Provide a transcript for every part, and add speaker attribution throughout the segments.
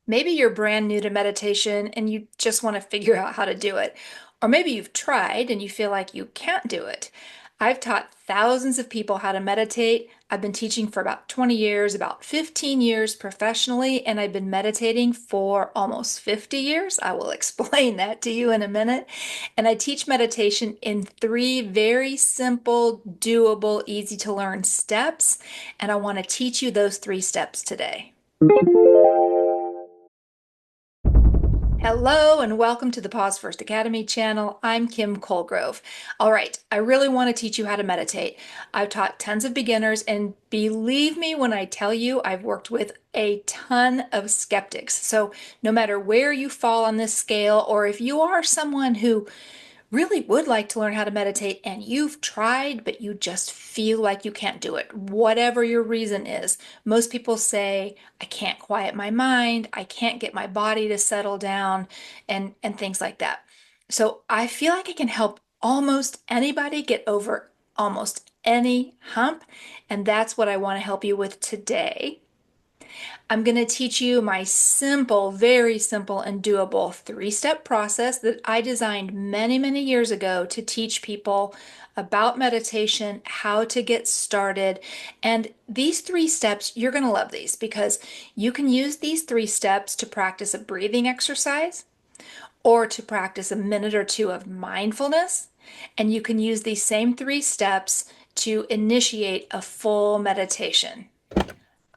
Speaker 1: Maybe you're brand new to meditation and you just want to figure out how to do it. Or maybe you've tried and you feel like you can't do it. I've taught thousands of people how to meditate. I've been teaching for about 20 years, about 15 years professionally, and I've been meditating for almost 50 years. I will explain that to you in a minute. And I teach meditation in three very simple, doable, easy to learn steps. And I want to teach you those three steps today. Hello and welcome to the Pause First Academy channel. I'm Kim Colegrove. All right, I really want to teach you how to meditate. I've taught tons of beginners, and believe me when I tell you, I've worked with a ton of skeptics. So no matter where you fall on this scale, or if you are someone who really would like to learn how to meditate and you've tried, but you just feel like you can't do it, whatever your reason is. Most people say, I can't quiet my mind, I can't get my body to settle down, and things like that. So I feel like I can help almost anybody get over almost any hump, and that's what I want to help you with today. I'm going to teach you my simple, very simple and doable three-step process that I designed many, many years ago to teach people about meditation, how to get started. And these three steps, you're going to love these because you can use these three steps to practice a breathing exercise or to practice a minute or two of mindfulness. And you can use these same three steps to initiate a full meditation.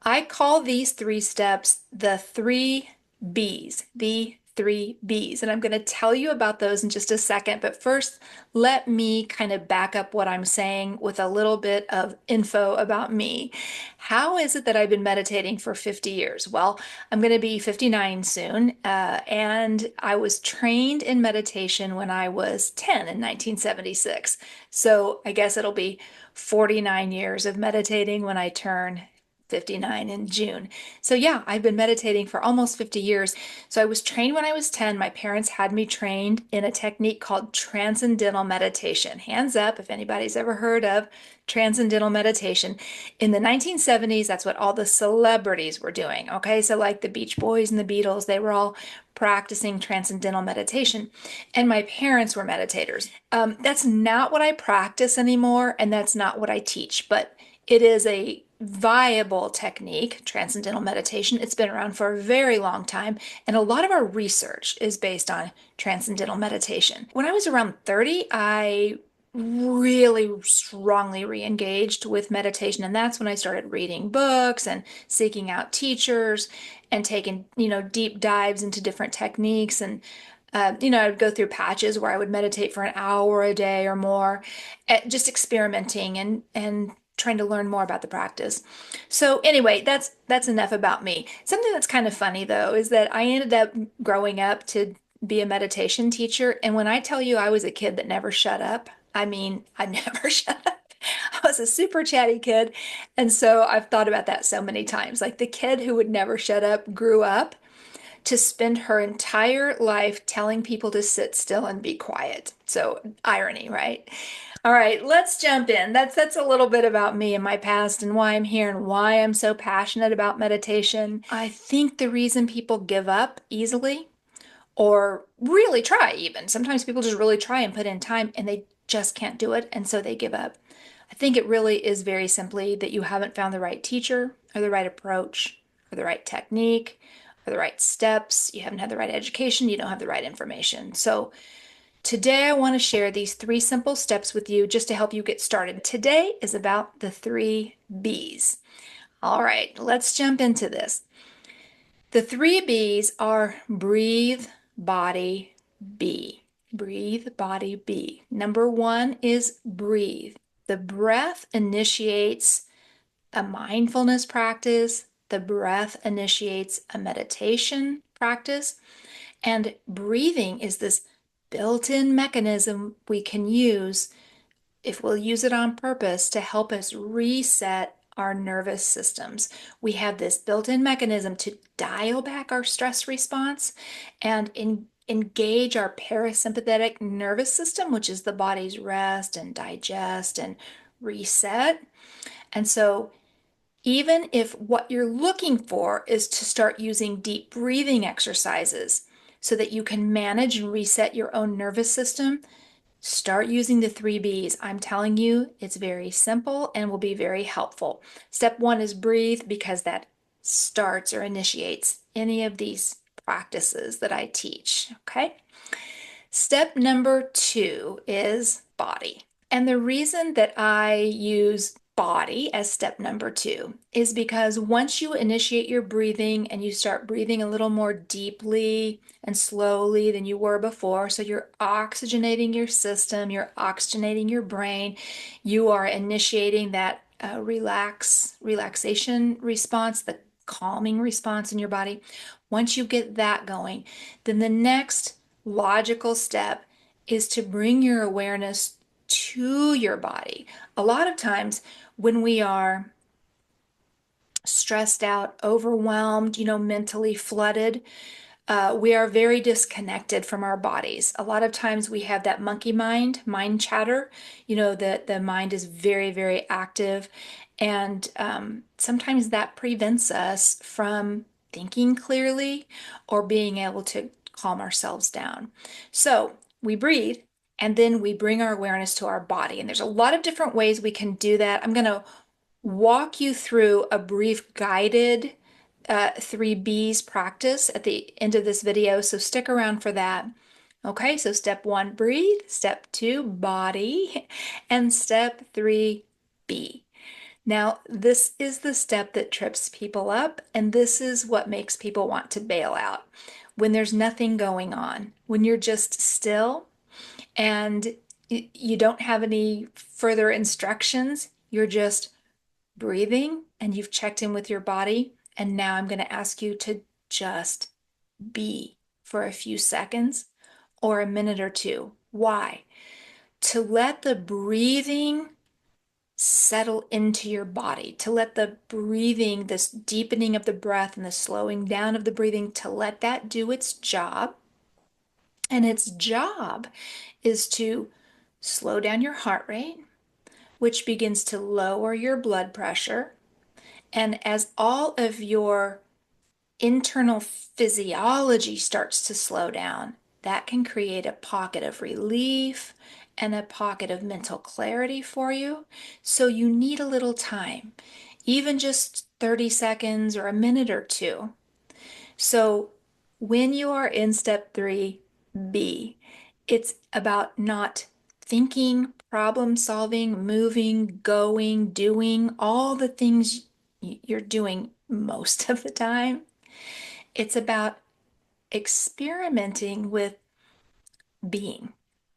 Speaker 1: I call these three steps the three B's, the three B's. And I'm going to tell you about those in just a second. But first, let me kind of back up what I'm saying with a little bit of info about me. How is it that I've been meditating for 50 years? Well, I'm going to be 59 soon. And I was trained in meditation when I was 10 in 1976. So I guess it'll be 49 years of meditating when I turn 59 in June. So yeah, I've been meditating for almost 50 years. So I was trained when I was 10. My parents had me trained in a technique called transcendental meditation. Hands up if anybody's ever heard of transcendental meditation. In the 1970s, that's what all the celebrities were doing. Okay, so like the Beach Boys and the Beatles, they were all practicing transcendental meditation. And my parents were meditators. That's not what I practice anymore, and that's not what I teach, but it is a viable technique, transcendental meditation. It's been around for a very long time, and a lot of our research is based on transcendental meditation. When I was around 30, I really strongly re-engaged with meditation, and that's when I started reading books and seeking out teachers and taking, deep dives into different techniques. And I'd go through patches where I would meditate for an hour a day or more, just experimenting and trying to learn more about the practice. So anyway, that's enough about me. Something that's kind of funny though is that I ended up growing up to be a meditation teacher, and when I tell you I was a kid that never shut up, I mean, I never shut up. I was a super chatty kid, and so I've thought about that so many times. Like the kid who would never shut up grew up to spend her entire life telling people to sit still and be quiet. So irony, right? All right, let's jump in. That's a little bit about me and my past and why I'm here and why I'm so passionate about meditation. I think the reason people give up easily or really try even, sometimes people just really try and put in time and they just can't do it, and so they give up. I think it really is very simply that you haven't found the right teacher or the right approach or the right technique or the right steps. You haven't had the right education. You don't have the right information. So today I want to share these three simple steps with you just to help you get started. Today is about the three B's. All right, let's jump into this. The three B's are breathe, body, be. Breathe, body, be. Number one is breathe. The breath initiates a mindfulness practice. The breath initiates a meditation practice. And breathing is this built-in mechanism we can use if we'll use it on purpose to help us reset our nervous systems. We have this built-in mechanism to dial back our stress response and engage our parasympathetic nervous system, which is the body's rest and digest and reset. And so Even if what you're looking for is to start using deep breathing exercises so that you can manage and reset your own nervous system, start using the 3 B's. I'm telling you, it's very simple and will be very helpful. Step 1 is breathe, because that starts or initiates any of these practices that I teach, okay? Step number 2 is body. And the reason that I use body as step number 2 is because once you initiate your breathing and you start breathing a little more deeply and slowly than you were before, so you're oxygenating your system, you're oxygenating your brain, you are initiating that relaxation response, the calming response in your body. Once you get that going, then the next logical step is to bring your awareness to your body. A lot of times when we are stressed out, overwhelmed, mentally flooded, we are very disconnected from our bodies. A lot of times we have that monkey mind chatter, that the mind is very, very active. And sometimes that prevents us from thinking clearly or being able to calm ourselves down. So we breathe and then we bring our awareness to our body. And there's a lot of different ways we can do that. I'm going to walk you through a brief guided 3 B's practice at the end of this video, so stick around for that. Okay, so step 1, breathe. Step 2, body. And step 3, be. Now, this is the step that trips people up, and this is what makes people want to bail out. When there's nothing going on, when you're just still and you don't have any further instructions, you're just breathing and you've checked in with your body. And now I'm going to ask you to just be for a few seconds or a minute or two. Why? To let the breathing settle into your body, to let the breathing, this deepening of the breath and the slowing down of the breathing, to let that do its job. And its job is to slow down your heart rate, which begins to lower your blood pressure. And as all of your internal physiology starts to slow down, that can create a pocket of relief and a pocket of mental clarity for you. So you need a little time, even just 30 seconds or a minute or two. So when you are in step 3B, it's about not thinking, problem solving, moving, going, doing all the things you're doing most of the time. It's about experimenting with being.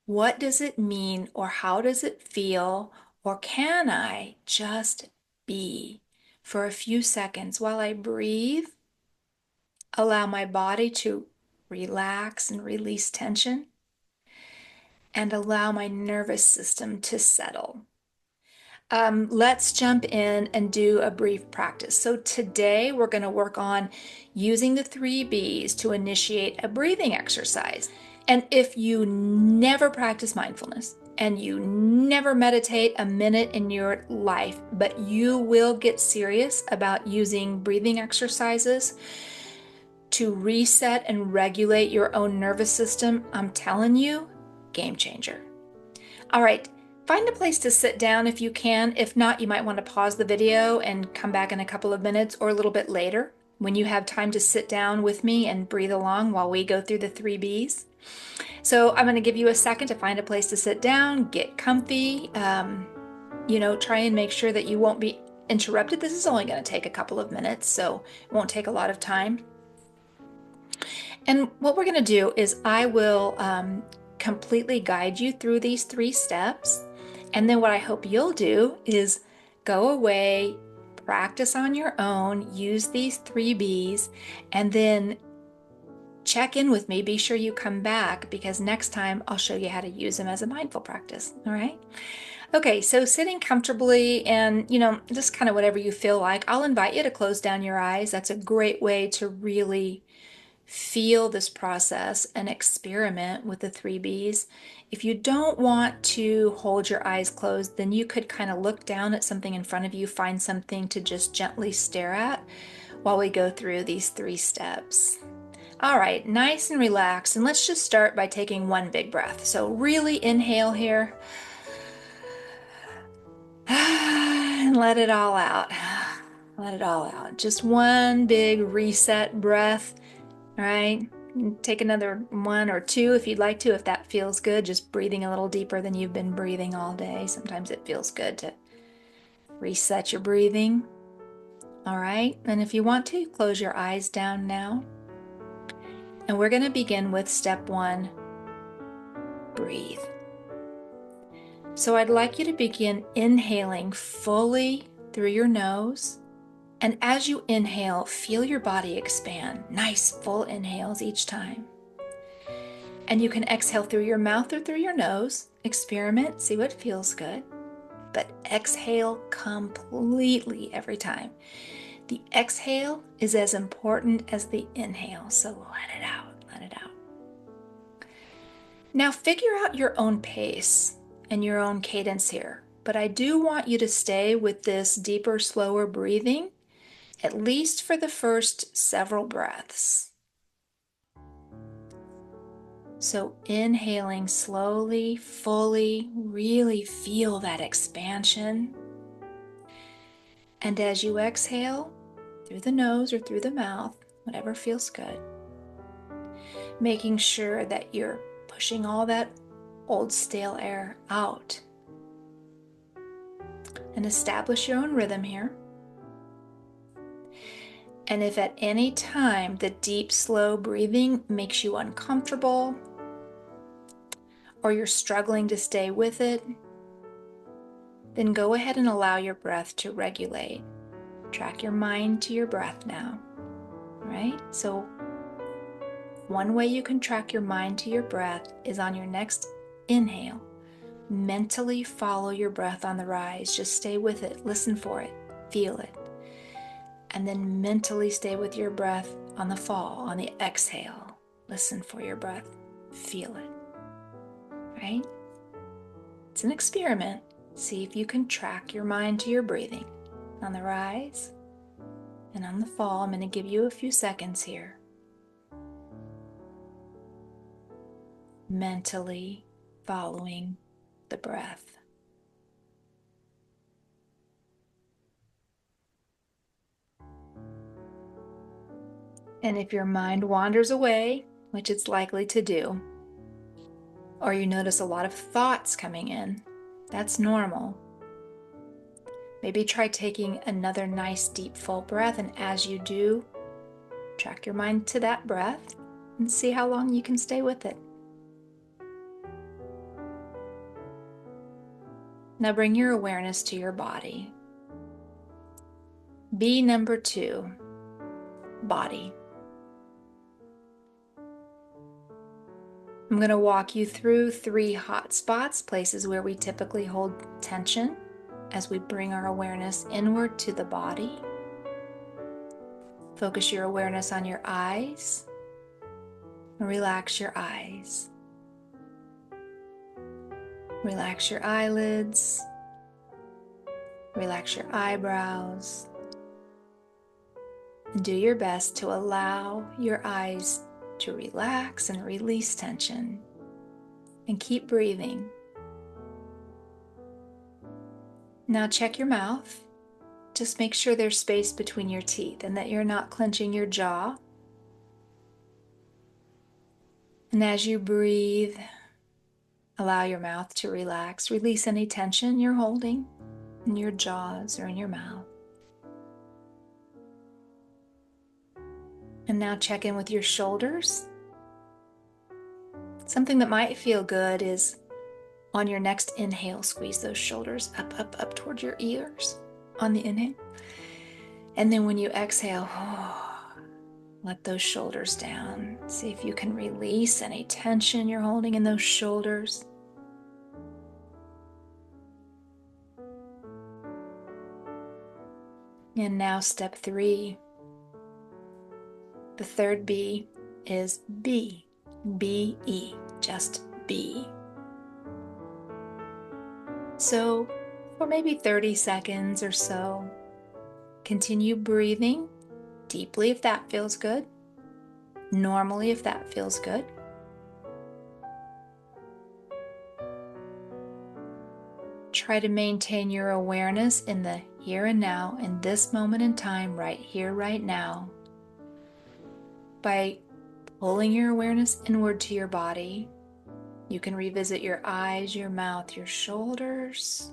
Speaker 1: What does it mean, or how does it feel, or can I just be for a few seconds while I breathe, allow my body to relax and release tension, and allow my nervous system to settle. Let's jump in and do a brief practice. So today we're going to work on using the 3 B's to initiate a breathing exercise. And if you never practice mindfulness and you never meditate a minute in your life, but you will get serious about using breathing exercises to reset and regulate your own nervous system, I'm telling you, game changer. All right, find a place to sit down if you can. If not, you might want to pause the video and come back in a couple of minutes or a little bit later when you have time to sit down with me and breathe along while we go through the 3 B's. So I'm going to give you a second to find a place to sit down, get comfy, try and make sure that you won't be interrupted. This is only going to take a couple of minutes, so it won't take a lot of time. And what we're going to do is I will completely guide you through these 3 steps. And then what I hope you'll do is go away, practice on your own, use these 3 B's, and then check in with me. Be sure you come back, because next time I'll show you how to use them as a mindful practice. All right? Okay, so sitting comfortably and, just kind of whatever you feel like. I'll invite you to close down your eyes. That's a great way to really feel this process and experiment with the 3 Bs. If you don't want to hold your eyes closed, then you could kind of look down at something in front of you, find something to just gently stare at while we go through these 3 steps. All right, nice and relaxed. And let's just start by taking one big breath. So really inhale here. And let it all out. Let it all out. Just one big reset breath, right? Take another 1 or 2 if you'd like to, if that feels good, just breathing a little deeper than you've been breathing all day. Sometimes it feels good to reset your breathing. All right, and if you want to, close your eyes down now. And we're going to begin with step 1, breathe. So I'd like you to begin inhaling fully through your nose. And as you inhale, feel your body expand. Nice full inhales each time. And you can exhale through your mouth or through your nose. Experiment, see what feels good. But exhale completely every time. The exhale is as important as the inhale, so let it out, let it out. Now figure out your own pace and your own cadence here, but I do want you to stay with this deeper, slower breathing, at least for the first several breaths. So inhaling slowly, fully, really feel that expansion. And as you exhale, through the nose or through the mouth, whatever feels good, making sure that you're pushing all that old stale air out. And establish your own rhythm here. And if at any time the deep, slow breathing makes you uncomfortable, or you're struggling to stay with it, then go ahead and allow your breath to regulate. Track your mind to your breath now, right? So one way you can track your mind to your breath is on your next inhale. Mentally follow your breath on the rise. Just stay with it, listen for it, feel it. And then mentally stay with your breath on the fall, on the exhale. Listen for your breath, feel it, right? It's an experiment. See if you can track your mind to your breathing on the rise and on the fall. I'm going to give you a few seconds here. Mentally following the breath. And if your mind wanders away, which it's likely to do, or you notice a lot of thoughts coming in, that's normal. Maybe try taking another nice deep full breath, and as you do, track your mind to that breath and see how long you can stay with it. Now bring your awareness to your body. B number 2, body. I'm going to walk you through 3 hot spots, places where we typically hold tension as we bring our awareness inward to the body. Focus your awareness on your eyes. Relax your eyes. Relax your eyelids. Relax your eyebrows. And do your best to allow your eyes to relax and release tension. And keep breathing. Now check your mouth. Just make sure there's space between your teeth and that you're not clenching your jaw. And as you breathe, allow your mouth to relax. Release any tension you're holding in your jaws or in your mouth. And now check in with your shoulders. Something that might feel good is on your next inhale, squeeze those shoulders up, up, up towards your ears on the inhale. And then when you exhale, let those shoulders down. See if you can release any tension you're holding in those shoulders. And now step 3, the third B, is be. B-E, just be. So for maybe 30 seconds or so, continue breathing deeply if that feels good, normally if that feels good. Try to maintain your awareness in the here and now, in this moment in time, right here, right now, by pulling your awareness inward to your body. You can revisit your eyes, your mouth, your shoulders.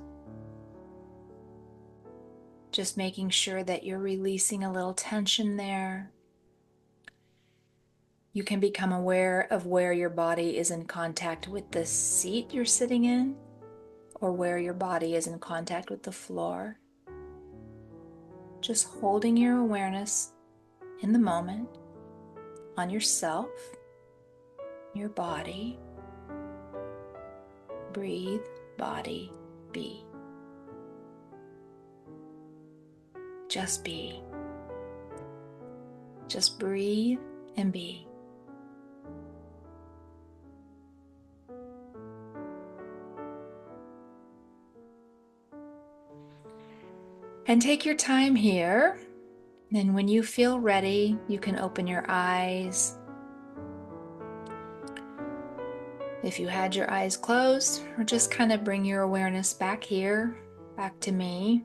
Speaker 1: Just making sure that you're releasing a little tension there. You can become aware of where your body is in contact with the seat you're sitting in, or where your body is in contact with the floor. Just holding your awareness in the moment on yourself, your body. Breathe, body, be. Just be. Just breathe and be. And take your time here. And when you feel ready, you can open your eyes. If you had your eyes closed, or just kind of bring your awareness back here, back to me.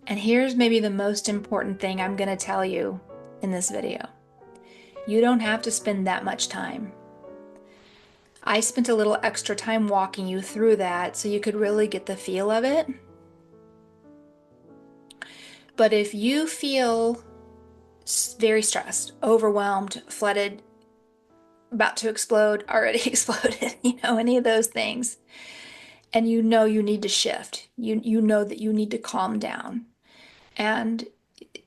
Speaker 1: And here's maybe the most important thing I'm going to tell you in this video. You don't have to spend that much time. I spent a little extra time walking you through that so you could really get the feel of it. But if you feel very stressed, overwhelmed, flooded, about to explode, already exploded, any of those things, and you know you need to shift, you know that you need to calm down, and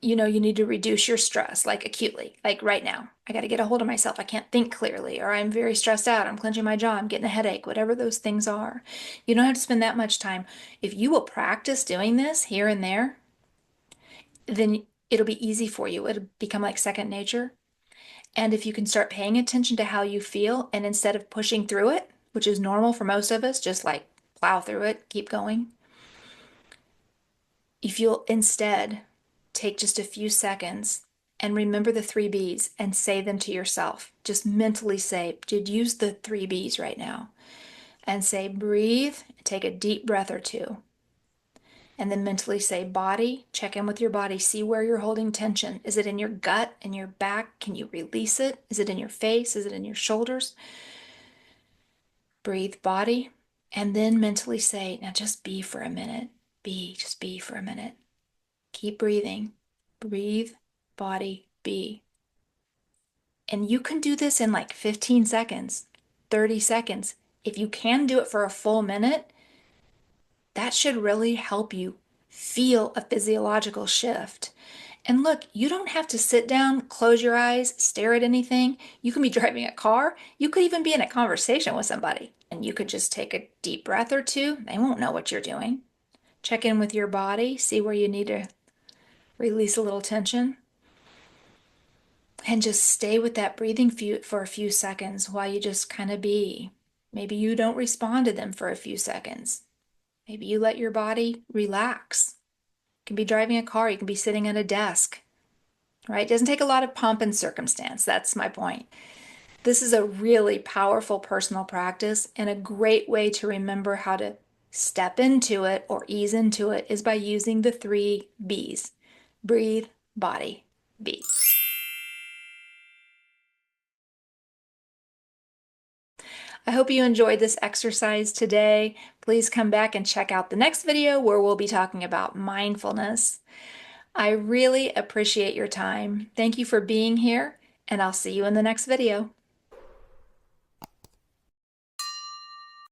Speaker 1: you need to reduce your stress, like acutely, like right now, I got to get a hold of myself, I can't think clearly, or I'm very stressed out, I'm clenching my jaw, I'm getting a headache, whatever those things are. You don't have to spend that much time. If you will practice doing this here and there, then it'll be easy for you. It'll become like second nature. And if you can start paying attention to how you feel, and instead of pushing through it, which is normal for most of us, just like plow through it, keep going, if you'll instead take just a few seconds and remember the 3 B's and say them to yourself, just mentally say, use the 3 B's right now, and say, breathe, take a deep breath or two. And then mentally say, body, check in with your body, see where you're holding tension. Is it in your gut, in your back? Can you release it? Is it in your face? Is it in your shoulders? Breathe, body. And then mentally say, now just be for a minute. Just be for a minute. Keep breathing. Breathe, body, be. And you can do this in like 15 seconds, 30 seconds. If you can do it for a full minute, that should really help you feel a physiological shift. And look, you don't have to sit down, close your eyes, stare at anything. You can be driving a car. You could even be in a conversation with somebody, and you could just take a deep breath or two. They won't know what you're doing. Check in with your body, see where you need to release a little tension. And just stay with that breathing for a few seconds while you just kind of be. Maybe you don't respond to them for a few seconds. Maybe you let your body relax. You can be driving a car, you can be sitting at a desk, right? It doesn't take a lot of pomp and circumstance. That's my point. This is a really powerful personal practice, and a great way to remember how to step into it or ease into it is by using the 3 B's. Breathe, body, be. I hope you enjoyed this exercise today. Please come back and check out the next video where we'll be talking about mindfulness. I really appreciate your time. Thank you for being here, and I'll see you in the next video.